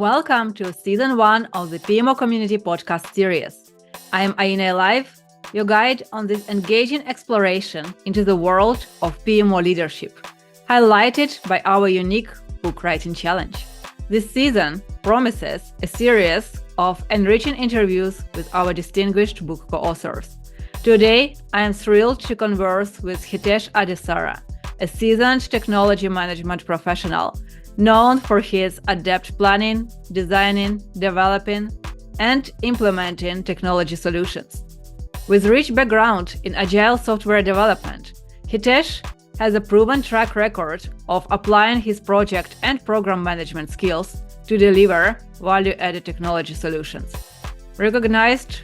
Welcome to Season 1 of the PMO Community Podcast Series. I am Aina Live, your guide on this engaging exploration into the world of PMO leadership, highlighted by our unique book writing challenge. This season promises a series of enriching interviews with our distinguished book co-authors. Today, I am thrilled to converse with Hitesh Adesara, a seasoned technology management professional known for his adept planning, designing, developing, and implementing technology solutions. With rich background in agile software development, Hitesh has a proven track record of applying his project and program management skills to deliver value-added technology solutions. Recognized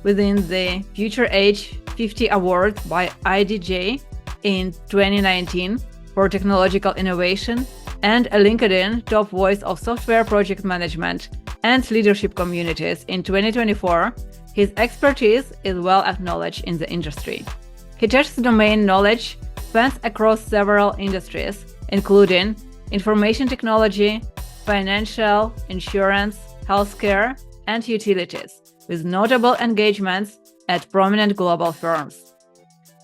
within the Future Age 50 Award by IDJ in 2019 for technological innovation, and a LinkedIn top voice of software project management and leadership communities in 2024, his expertise is well acknowledged in the industry. Hitesh's domain knowledge spans across several industries, including information technology, financial, insurance, healthcare, and utilities, with notable engagements at prominent global firms.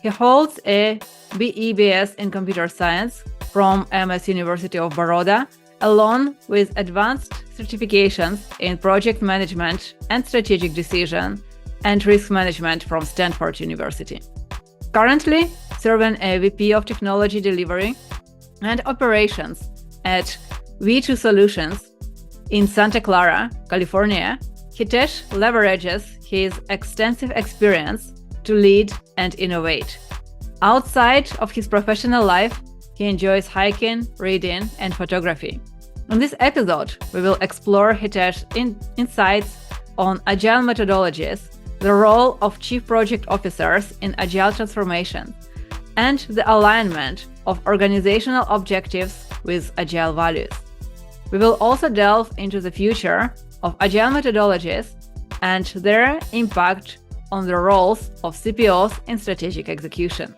He holds a BEBS in computer science from MS University of Baroda, along with advanced certifications in project management and strategic decision and risk management from Stanford University. Currently serving a VP of Technology Delivery and Operations at V2 Solutions in Santa Clara, California, Hitesh leverages his extensive experience to lead and innovate. Outside of his professional life, he enjoys hiking, reading, and photography. In this episode, we will explore Hitesh's insights on agile methodologies, the role of chief project officers in agile transformation, and the alignment of organizational objectives with agile values. We will also delve into the future of agile methodologies and their impact on the roles of CPOs in strategic execution.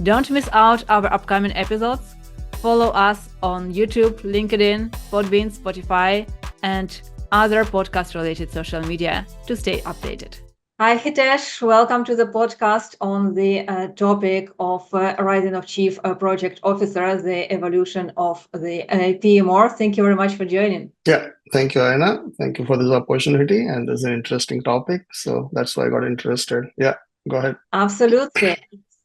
Don't miss out our upcoming episodes. Follow us on YouTube, LinkedIn, Podbean, Spotify, and other podcast-related social media to stay updated. Hi, Hitesh. Welcome to the podcast on the topic of Rising of Chief Project Officer, the evolution of the PMO. Thank you very much for joining. Yeah, thank you, Aina. Thank you for this opportunity. And this is an interesting topic. So that's why I got interested. Yeah, go ahead. Absolutely.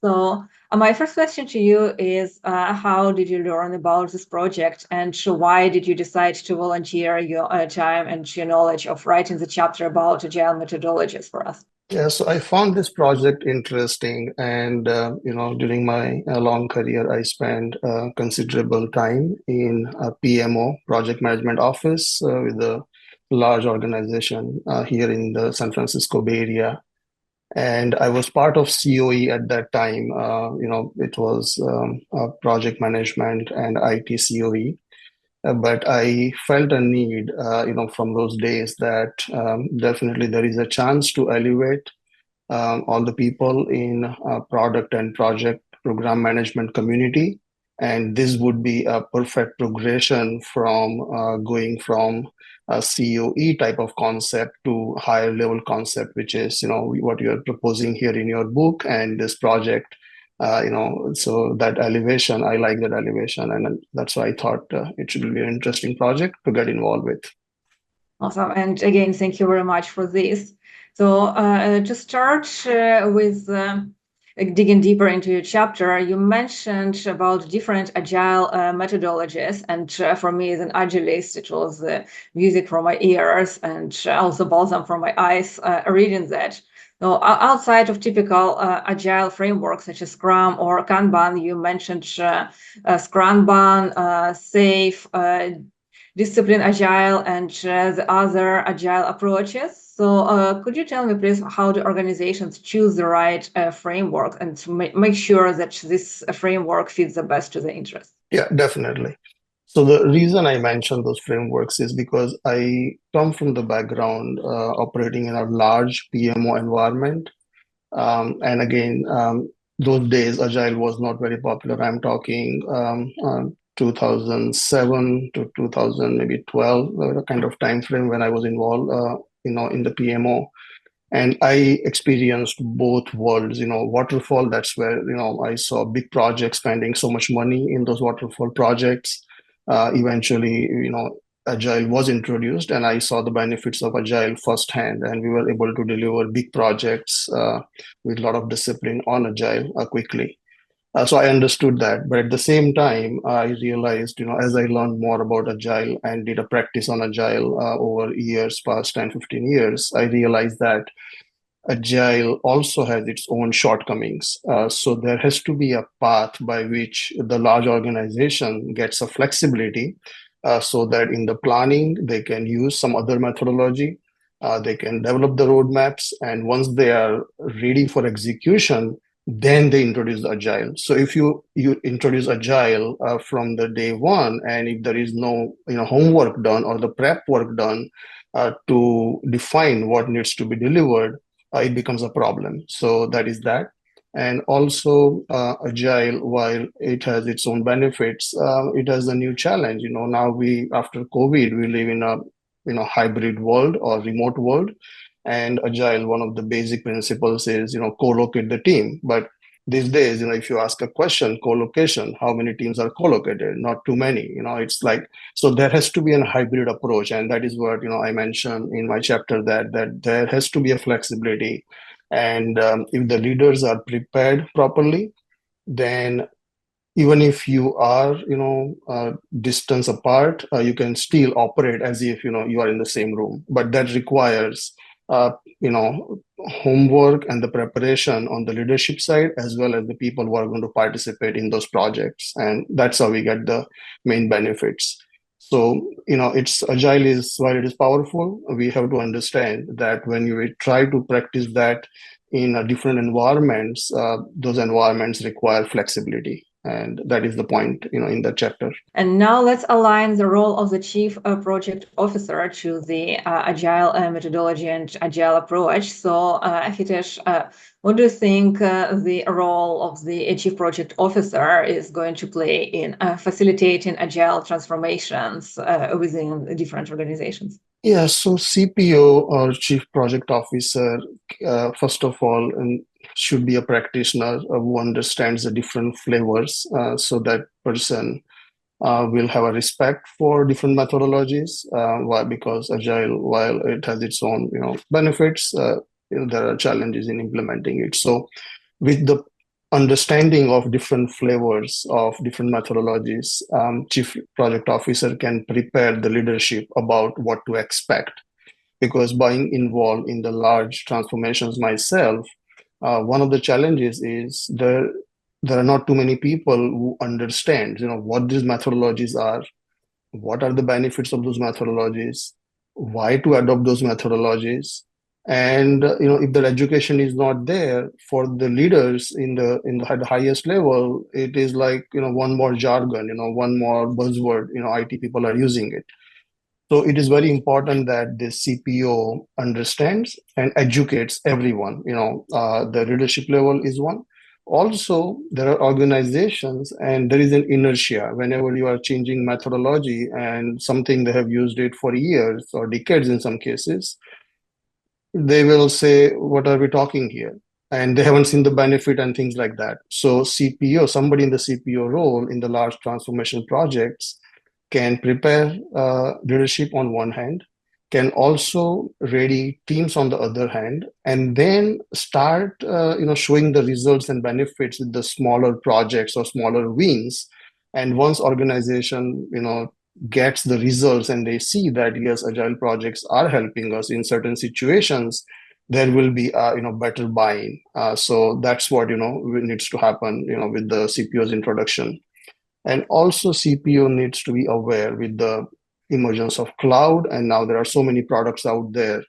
So my first question to you is, how did you learn about this project, and why did you decide to volunteer your time and your knowledge of writing the chapter about agile methodologies for us? Yeah, so I found this project interesting, and during my long career, I spent considerable time in a PMO, project management office, with a large organization here in the San Francisco Bay Area. And I was part of COE at that time. It was project management and IT COE. But I felt a need, from those days that definitely there is a chance to elevate all the people in product and project program management community. And this would be a perfect progression from going from a COE type of concept to higher level concept, which is, what you're proposing here in your book and this project. So that elevation, I like that elevation. And that's why I thought it should be an interesting project to get involved with. Awesome. And again, thank you very much for this. So to start with digging deeper into your chapter, you mentioned about different agile methodologies. And for me, as an agilist, it was music for my ears and also balsam for my eyes reading that. So outside of typical agile frameworks such as Scrum or Kanban, you mentioned Scrumban, SAFe, Discipline Agile, and the other agile approaches. So could you tell me, please, how the organizations choose the right framework and to make sure that this framework fits the best to the interest? Yeah, definitely. So the reason I mentioned those frameworks is because I come from the background operating in a large PMO environment. And again, those days, Agile was not very popular. I'm talking 2007 to 2000, maybe 12, kind of time frame when I was involved, in the PMO. And I experienced both worlds. Waterfall, that's where I saw big projects spending so much money in those waterfall projects. Eventually, Agile was introduced, and I saw the benefits of Agile firsthand, and we were able to deliver big projects with a lot of discipline on Agile quickly. So I understood that, but at the same time, I realized, as I learned more about Agile and did a practice on Agile over years, past 10, 15 years, I realized that Agile also has its own shortcomings. So there has to be a path by which the large organization gets a flexibility so that in the planning, they can use some other methodology. They can develop the roadmaps. And once they are ready for execution, then they introduce the Agile. So if you introduce Agile from the day one, and if there is no homework done or the prep work done to define what needs to be delivered, it becomes a problem. So that is that. And also, Agile, while it has its own benefits, it has a new challenge. Now after COVID, we live in a hybrid world or remote world. And Agile, one of the basic principles is co-locate the team. But these days, if you ask a question, co-location, how many teams are co-located? Not too many. It's like, so there has to be a hybrid approach, and that is what I mentioned in my chapter, that there has to be a flexibility. And if the leaders are prepared properly, then even if you are distance apart, you can still operate as if you are in the same room. But that requires uh, you know homework and the preparation on the leadership side, as well as the people who are going to participate in those projects, and that's how we get the main benefits. So it's Agile is, while it is powerful, we have to understand that when you try to practice that in different environments, those environments require flexibility. And that is the point, in the chapter. And now let's align the role of the chief project officer to the agile methodology and agile approach. So, Hitesh, what do you think the role of the chief project officer is going to play in facilitating agile transformations within different organizations? Yeah, so CPO, or Chief Project Officer, first of all, should be a practitioner who understands the different flavors, so that person will have a respect for different methodologies. Why? Because Agile, while it has its own benefits, there are challenges in implementing it. So with the understanding of different flavors of different methodologies, Chief Project Officer can prepare the leadership about what to expect. Because being involved in the large transformations myself, one of the challenges is there are not too many people who understand what these methodologies are, what are the benefits of those methodologies, why to adopt those methodologies. And if the education is not there for the leaders at the highest level, it is like one more jargon, one more buzzword, IT people are using it. So it is very important that the CPO understands and educates everyone. The leadership level is one. Also, there are organizations and there is an inertia whenever you are changing methodology and something they have used it for years or decades in some cases, they will say, what are we talking here? And they haven't seen the benefit and things like that. So CPO, somebody in the CPO role in the large transformation projects, can prepare leadership on one hand, can also ready teams on the other hand, and then start showing the results and benefits with the smaller projects or smaller wins. And once organization gets the results and they see that yes, agile projects are helping us in certain situations, there will be better buying. So that's what needs to happen with the CPO's introduction. And also CPO needs to be aware with the emergence of cloud, and now there are so many products out there.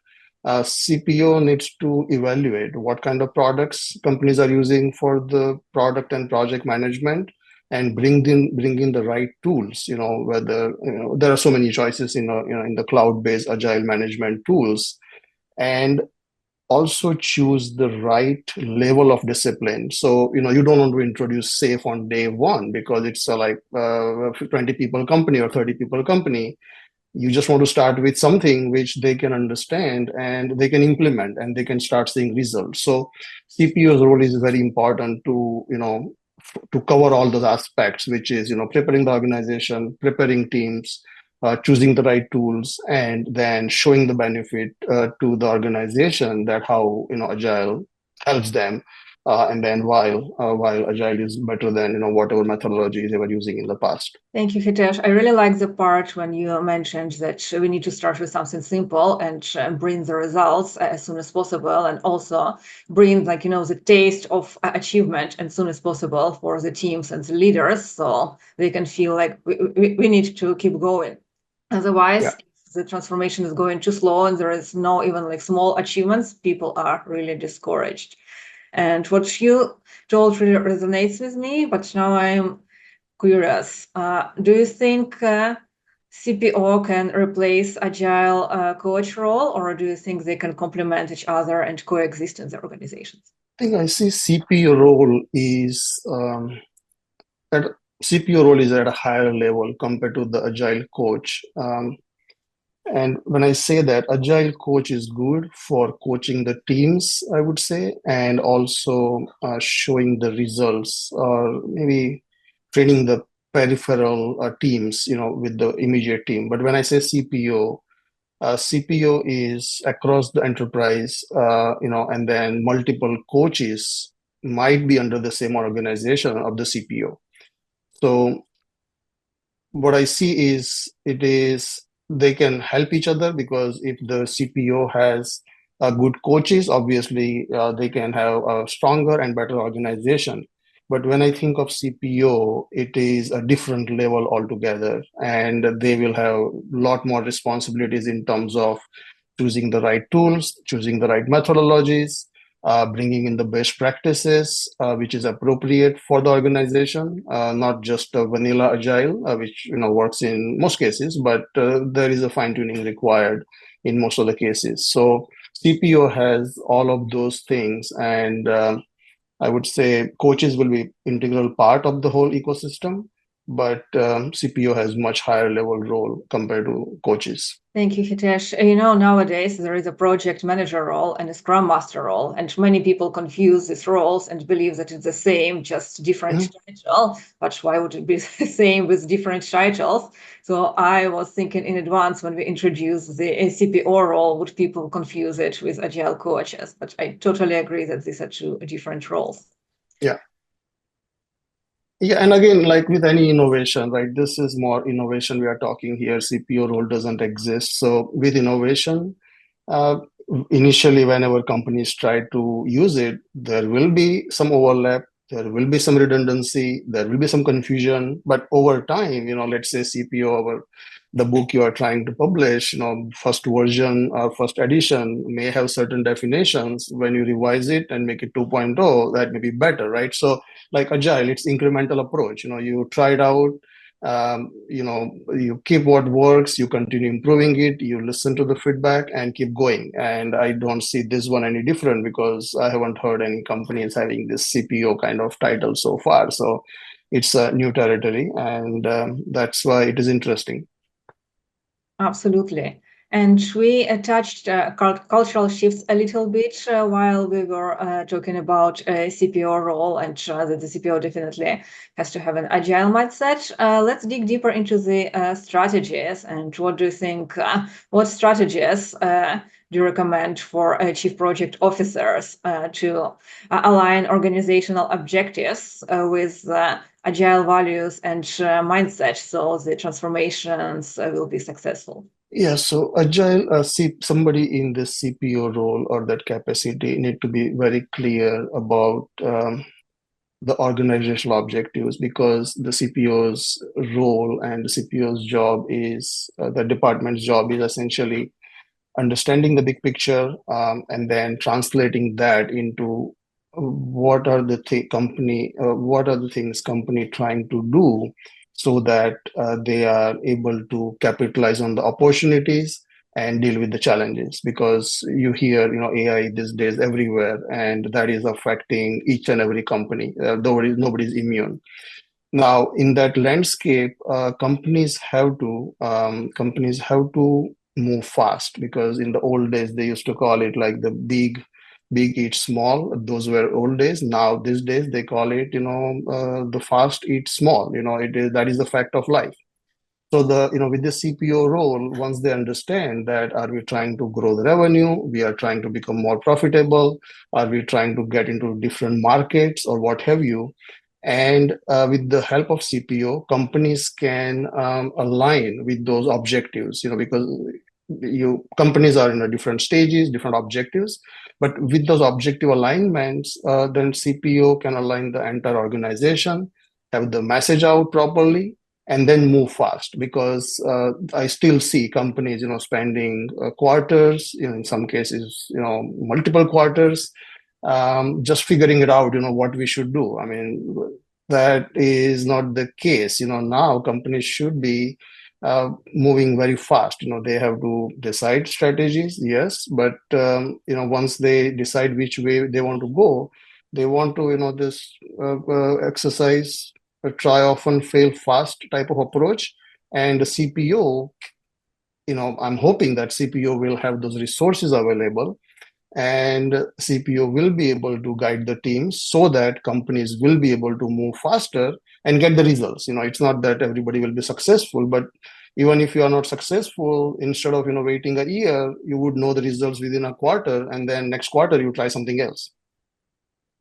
CPO needs to evaluate what kind of products companies are using for the product and project management, and bring in the right tools. Whether there are so many choices in the cloud-based agile management tools, and also choose the right level of discipline. So, you don't want to introduce safe on day one because it's like 20 people company or 30 people company. You just want to start with something which they can understand and they can implement and they can start seeing results. So CPO's role is very important to, to cover all those aspects, which is, preparing the organization, preparing teams, choosing the right tools, and then showing the benefit to the organization that how, Agile helps them. And then while Agile is better than, whatever methodologies they were using in the past. Thank you, Hitesh. I really like the part when you mentioned that we need to start with something simple and bring the results as soon as possible, and also bring the taste of achievement as soon as possible for the teams and the leaders, so they can feel like we need to keep going. Otherwise, Yeah. if the transformation is going too slow and there is no even small achievements, people are really discouraged. And what you told really resonates with me, but now I'm curious. Do you think CPO can replace Agile coach role, or do you think they can complement each other and coexist in their organizations? I think I see CPO role is at CPO role is at a higher level compared to the Agile coach. And when I say that, Agile coach is good for coaching the teams, I would say, and also showing the results or maybe training the peripheral teams, with the immediate team. But when I say CPO, CPO is across the enterprise, and then multiple coaches might be under the same organization of the CPO. So what I see is they can help each other because if the CPO has good coaches, obviously they can have a stronger and better organization. But when I think of CPO, it is a different level altogether, and they will have a lot more responsibilities in terms of choosing the right tools, choosing the right methodologies, bringing in the best practices, which is appropriate for the organization, not just a vanilla agile, which works in most cases, but there is a fine tuning required in most of the cases. So CPO has all of those things, and I would say coaches will be integral part of the whole ecosystem, but CPO has much higher level role compared to coaches. Thank you, Hitesh. Nowadays there is a project manager role and a scrum master role, and many people confuse these roles and believe that it's the same, just different title. But why would it be the same with different titles? So I was thinking in advance when we introduced the CPO role, would people confuse it with Agile coaches? But I totally agree that these are two different roles. Yeah. Yeah, and again, like with any innovation, right? This is more innovation we are talking here. CPO role doesn't exist. So with innovation, uh, initially, whenever companies try to use it, there will be some overlap, there will be some redundancy, there will be some confusion. But over time, let's say CPO or the book you are trying to publish, first version or first edition may have certain definitions. When you revise it and make it 2.0, that may be better, right? So like Agile, it's incremental approach. You try it out, you keep what works, you continue improving it, you listen to the feedback and keep going. And I don't see this one any different because I haven't heard any companies having this CPO kind of title so far. So it's a new territory, and that's why it is interesting. Absolutely. And we touched cultural shifts a little bit while we were talking about CPO role, and that the CPO definitely has to have an agile mindset. Let's dig deeper into the strategies. And what do you think? What strategies do you recommend for chief project officers to align organizational objectives with agile values and mindset, so the transformations will be successful? Yeah, so agile, somebody in the CPO role or that capacity need to be very clear about the organizational objectives, because the CPO's role and the CPO's job is the department's job is essentially understanding the big picture, and then translating that into what are the things company trying to do so that they are able to capitalize on the opportunities and deal with the challenges, because you hear AI these days everywhere, and that is affecting each and every company. Nobody's immune. Now, in that landscape, companies have to move fast, because in the old days they used to call it like the big eat small. Those were old days. Now these days they call it the fast eat small. That is the fact of life. So with the CPO role, once they understand that, are we trying to grow the revenue? We are trying to become more profitable? Are we trying to get into different markets or what have you? And with the help of CPO, companies can align with those objectives, because companies are in a different stages, different objectives. But with those objective alignments, then CPO can align the entire organization, have the message out properly, and then move fast. Because I still see companies spending quarters, in some cases multiple quarters, just figuring it out, what we should do. I mean, that is not the case. Now companies should be moving very fast. They have to decide strategies, yes, but once they decide which way they want to go, they want to this exercise a try often fail fast type of approach. And the CPO, I'm hoping that CPO will have those resources available, and CPO will be able to guide the teams so that companies will be able to move faster and get the results. It's not that everybody will be successful, but even if you are not successful, instead of waiting a year, you would know the results within a quarter, and then next quarter you try something else.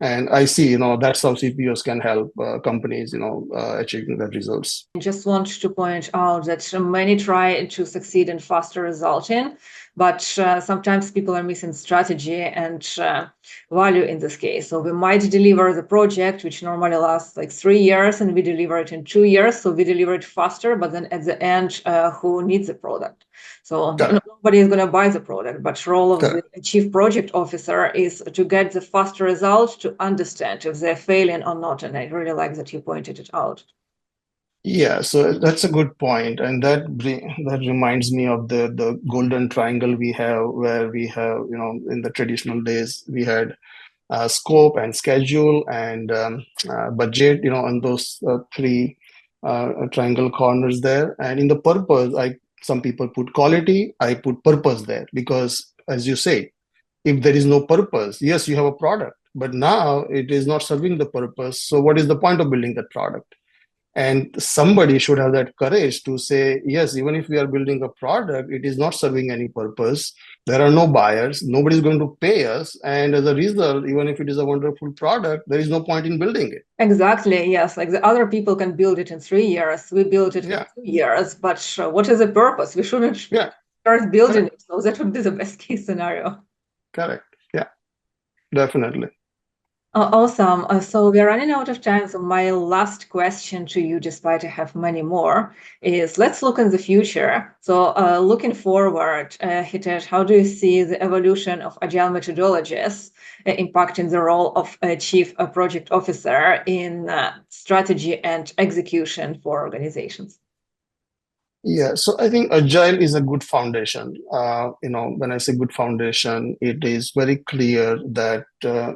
And I see, that's how CPOs can help companies, achieving the results. I just want to point out that many try to succeed in faster resulting, but sometimes people are missing strategy and value in this case. So we might deliver the project, which normally lasts like 3 years, and we deliver it in 2 years. So we deliver it faster, but then at the end, who needs the product? So nobody is going to buy the product, but role of the chief project officer is to get the faster result, to understand if they're failing or not. And I really like that you pointed it out. Yeah, so that's a good point, and that reminds me of the golden triangle we have, where we have, in the traditional days we had scope and schedule and budget, on those three triangle corners there. And in the purpose, some people put quality, I put purpose there, because as you say, if there is no purpose, yes, you have a product, but now it is not serving the purpose. So what is the point of building that product? And somebody should have that courage to say, yes, even if we are building a product, it is not serving any purpose. There are no buyers, nobody is going to pay us. And as a result, even if it is a wonderful product, there is no point in building it. Exactly, yes. Like the other people can build it in 3 years. We built it in 2 years. But what is the purpose? We shouldn't start building it. So that would be the best case scenario. Correct. Yeah, definitely. Awesome. So we're running out of time. So my last question to you, despite I have many more, is let's look in the future. So looking forward, Hitesh, how do you see the evolution of agile methodologies impacting the role of a chief project officer in strategy and execution for organizations? Yeah, so I think Agile is a good foundation. When I say good foundation, it is very clear that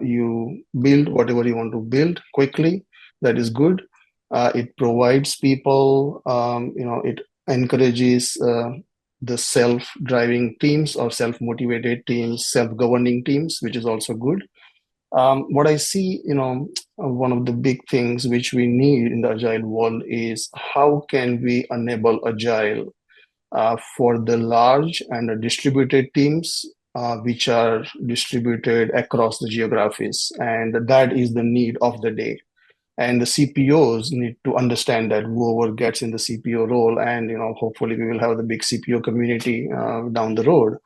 you build whatever you want to build quickly. That is good. It provides people, it encourages the self-driving teams or self-motivated teams, self-governing teams, which is also good. What I see, one of the big things which we need in the Agile world is how can we enable Agile for the large and the distributed teams, which are distributed across the geographies. And that is the need of the day. And the CPOs need to understand that, whoever gets in the CPO role, and hopefully we will have the big CPO community down the road.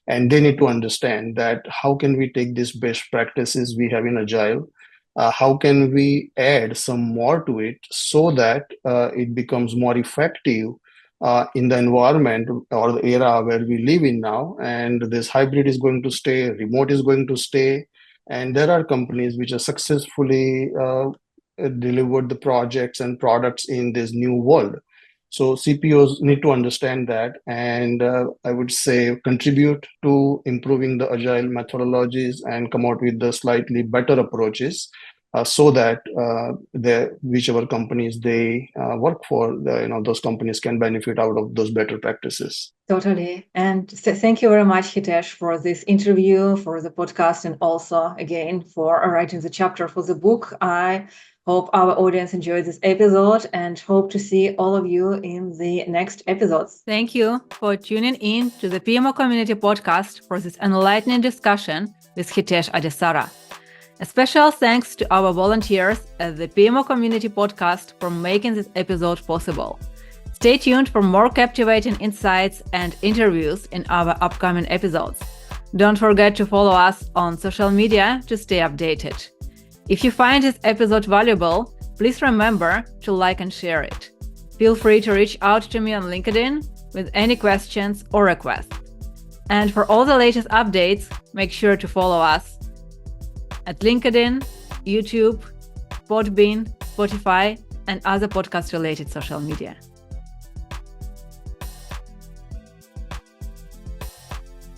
And they need to understand that how can we take these best practices we have in Agile, how can we add some more to it so that it becomes more effective in the environment or the era where we live in now. And this hybrid is going to stay, remote is going to stay. And there are companies which are successfully delivered the projects and products in this new world. So CPOs need to understand that, and I would say contribute to improving the agile methodologies and come out with the slightly better approaches, so that whichever companies they work for, those companies can benefit out of those better practices. Totally. And thank you very much, Hitesh, for this interview, for the podcast, and also again for writing the chapter for the book. I hope our audience enjoyed this episode and hope to see all of you in the next episodes. Thank you for tuning in to the PMO Community Podcast for this enlightening discussion with Hitesh Adesara. A special thanks to our volunteers at the PMO Community Podcast for making this episode possible. Stay tuned for more captivating insights and interviews in our upcoming episodes. Don't forget to follow us on social media to stay updated. If you find this episode valuable, please remember to like and share it. Feel free to reach out to me on LinkedIn with any questions or requests. And for all the latest updates, make sure to follow us at LinkedIn, YouTube, Podbean, Spotify, and other podcast-related social media.